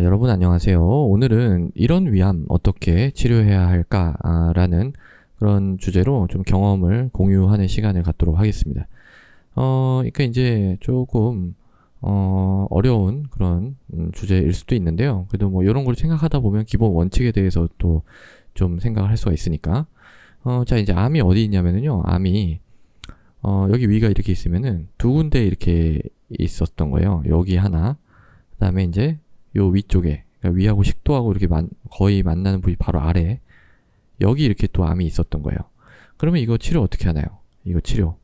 여러분 안녕하세요. 오늘은 이런 위암 어떻게 치료해야 할까라는 그런 주제로 좀 경험을 공유하는 시간을 갖도록 하겠습니다. 그러니까 이제 조금 어려운 그런 주제일 수도 있는데요. 그래도 뭐 이런 걸 생각하다 보면 기본 원칙에 대해서 또 좀 생각을 할 수가 있으니까. 자, 이제 암이 어디 있냐면은요. 암이 여기 위가 이렇게 있으면은 두 군데 이렇게 있었던 거예요. 여기 하나, 그다음에 이제 요 위쪽에, 그러니까 위하고 식도하고 이렇게 거의 만나는 부위 바로 아래, 여기 이렇게 또 암이 있었던 거예요. 그러면 이거 치료 어떻게 하나요? 이거 치료.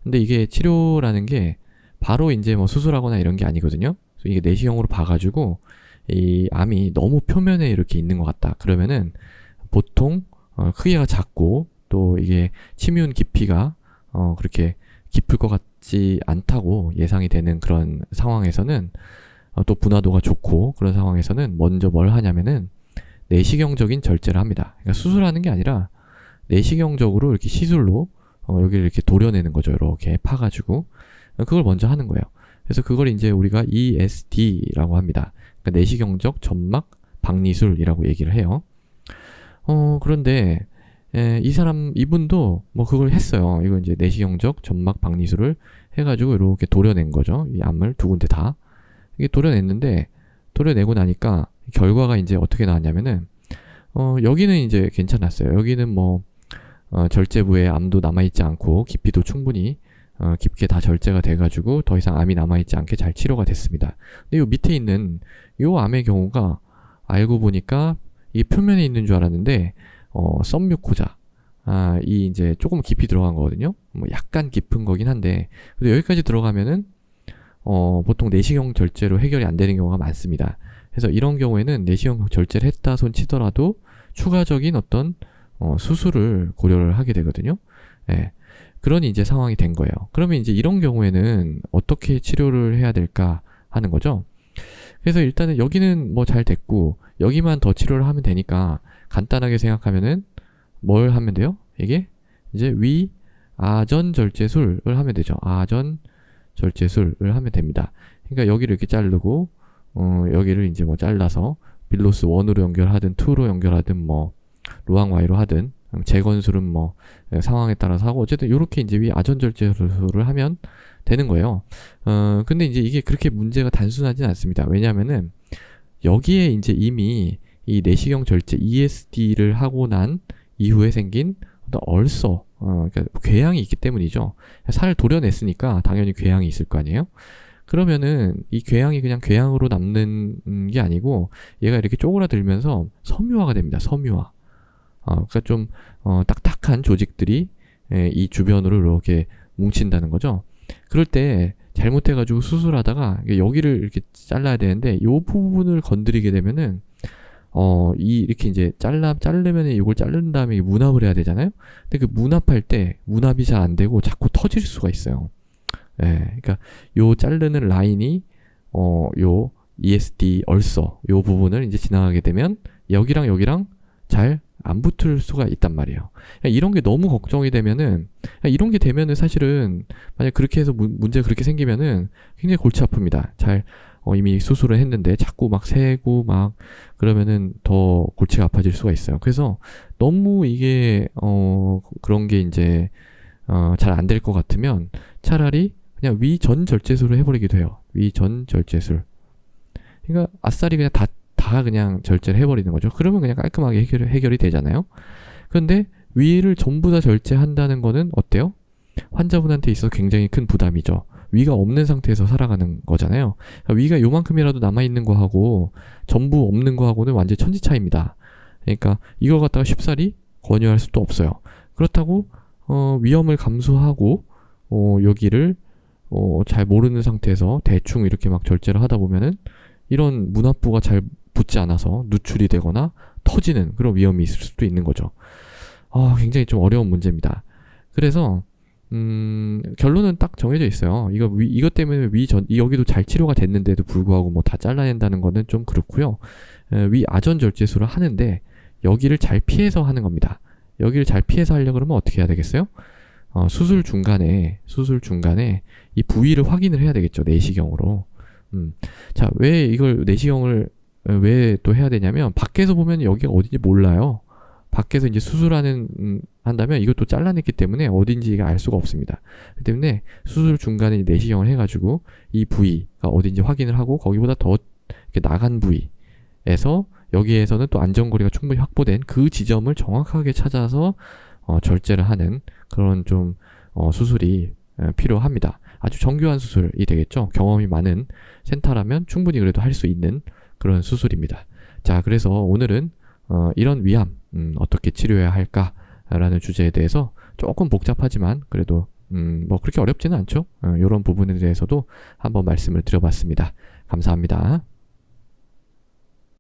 근데 이게 치료라는 게 바로 이제 뭐 수술하거나 이런 게 아니거든요. 그래서 이게 내시경으로 봐가지고 이 암이 너무 표면에 이렇게 있는 것 같다. 그러면은 보통 크기가 작고 또 이게 침윤 깊이가 그렇게 깊을 것 같지 않다고 예상이 되는 그런 상황에서는, 또 분화도가 좋고 그런 상황에서는 먼저 뭘 하냐면은 내시경적인 절제를 합니다. 그러니까 수술하는 게 아니라 내시경적으로 이렇게 시술로 여기를 이렇게 도려내는 거죠. 이렇게 파가지고 그걸 먼저 하는 거예요. 그래서 그걸 이제 우리가 ESD라고 합니다. 그러니까 내시경적 점막 박리술이라고 얘기를 해요. 그런데 이분도 뭐 그걸 했어요. 이거 이제 내시경적 점막 박리술을 해가지고 이렇게 도려낸 거죠. 이 암을 두 군데 다. 이게 도려냈는데, 도려내고 나니까 결과가 이제 어떻게 나왔냐면은 여기는 이제 괜찮았어요. 여기는 뭐 절제부에 암도 남아있지 않고 깊이도 충분히 깊게 다 절제가 돼가지고 더 이상 암이 남아있지 않게 잘 치료가 됐습니다. 근데 요 밑에 있는 요 암의 경우가 알고 보니까 이 표면에 있는 줄 알았는데 썸뮤코자, 이 이제 조금 깊이 들어간 거거든요. 뭐 약간 깊은 거긴 한데, 근데 여기까지 들어가면은 보통 내시경 절제로 해결이 안 되는 경우가 많습니다. 그래서 이런 경우에는 내시경 절제를 했다 손 치더라도 추가적인 어떤 수술을 고려를 하게 되거든요. 예. 그런 이제 상황이 된 거예요. 그러면 이제 이런 경우에는 어떻게 치료를 해야 될까 하는 거죠. 그래서 일단은 여기는 뭐 잘 됐고 여기만 더 치료를 하면 되니까 간단하게 생각하면은 뭘 하면 돼요? 이게 이제 아전 절제술을 하면 되죠. 아전 절제술을 하면 됩니다. 그러니까 여기를 이렇게 자르고 여기를 이제 뭐 잘라서 빌로스 1으로 연결하든 2로 연결하든 뭐 로항 Y로 하든 재건술은 뭐 상황에 따라서 하고, 어쨌든 이렇게 이제 아전 절제술을 하면 되는 거예요. 근데 이제 이게 그렇게 문제가 단순하진 않습니다. 왜냐하면은 여기에 이제 이미 이 내시경 절제 ESD를 하고 난 이후에 생긴 어떤 얼서, 그러니까 궤양이 있기 때문이죠. 살을 도려냈으니까 당연히 궤양이 있을 거 아니에요? 그러면은 이 궤양이 그냥 궤양으로 남는 게 아니고 얘가 이렇게 쪼그라들면서 섬유화가 됩니다. 섬유화. 그러니까 좀 딱딱한 조직들이 이 주변으로 이렇게 뭉친다는 거죠. 그럴 때 잘못해가지고 수술하다가 여기를 이렇게 잘라야 되는데 이 부분을 건드리게 되면은 이렇게 이제 자르면은 이걸 자른 다음에 문합을 해야 되잖아요. 근데 그 문합할 때 문합이 잘 안 되고 자꾸 터질 수가 있어요. 예, 그러니까 요 자르는 라인이 요 ESD 얼서 요 부분을 이제 지나가게 되면 여기랑 여기랑 잘 안 붙을 수가 있단 말이에요. 이런 게 너무 걱정이 되면은, 이런 게 되면은 사실은 만약 그렇게 해서 문제가 그렇게 생기면은 굉장히 골치 아픕니다. 잘 이미 수술을 했는데 자꾸 막 새고 막 그러면은 더 골치가 아파질 수가 있어요. 그래서 너무 이게 그런 게 이제 잘 안 될 것 같으면 차라리 그냥 위전 절제술을 해버리기도 해요. 위전 절제술. 그러니까 아싸리 그냥 다 그냥 절제를 해버리는 거죠. 그러면 그냥 깔끔하게 해결이 되잖아요. 그런데 위를 전부 다 절제한다는 거는 어때요? 환자분한테 있어서 굉장히 큰 부담이죠. 위가 없는 상태에서 살아가는 거잖아요. 그러니까 위가 요만큼이라도 남아있는 거하고 전부 없는 거하고는 완전 천지 차이입니다. 그러니까 이걸 갖다가 쉽사리 권유할 수도 없어요. 그렇다고 위험을 감수하고 여기를 잘 모르는 상태에서 대충 이렇게 막 절제를 하다 보면은 이런 문합부가 잘 붙지 않아서 누출이 되거나 터지는 그런 위험이 있을 수도 있는 거죠. 굉장히 좀 어려운 문제입니다. 그래서 결론은 딱 정해져 있어요. 이것 때문에 여기도 잘 치료가 됐는데도 불구하고 뭐 다 잘라낸다는 거는 좀 그렇고요. 위 아전 절제술을 하는데 여기를 잘 피해서 하는 겁니다. 여기를 잘 피해서 하려고 그러면 어떻게 해야 되겠어요? 수술 중간에 이 부위를 확인을 해야 되겠죠. 내시경으로. 자, 왜 이걸 내시경을 왜 또 해야 되냐면 밖에서 보면 여기가 어딘지 몰라요. 밖에서 이제 수술하는 한다면 이것도 잘라냈기 때문에 어딘지가 알 수가 없습니다. 그렇기 때문에 수술 중간에 내시경을 해가지고 이 부위가 어딘지 확인을 하고 거기보다 더 이렇게 나간 부위에서 여기에서는 또 안전거리가 충분히 확보된 그 지점을 정확하게 찾아서 절제를 하는 그런 좀 수술이 필요합니다. 아주 정교한 수술이 되겠죠. 경험이 많은 센터라면 충분히 그래도 할 수 있는 그런 수술입니다. 자, 그래서 오늘은 이런 위암 어떻게 치료해야 할까라는 주제에 대해서 조금 복잡하지만 그래도 뭐 그렇게 어렵지는 않죠. 이런 부분에 대해서도 한번 말씀을 드려봤습니다. 감사합니다.